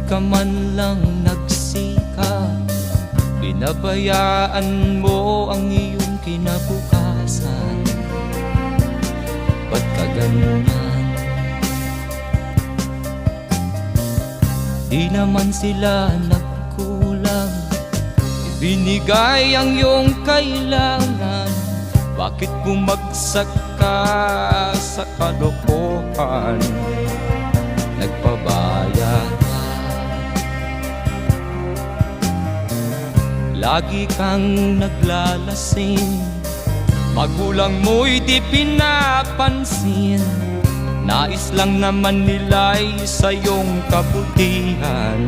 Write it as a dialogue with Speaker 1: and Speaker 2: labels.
Speaker 1: ka man lang nagsikap, pinabayaan mo ang iyong kinabukasan. Ba't ka ganyan? Di naman sila nagkulang, ibinigay ang iyong kailangan. Bakit bumagsak ka sa kalokohan? Nagpabaya ka, lagi kang naglalasing, magulang mo'y di pinapansin. Nais lang naman nila'y sa iyong kabutihan.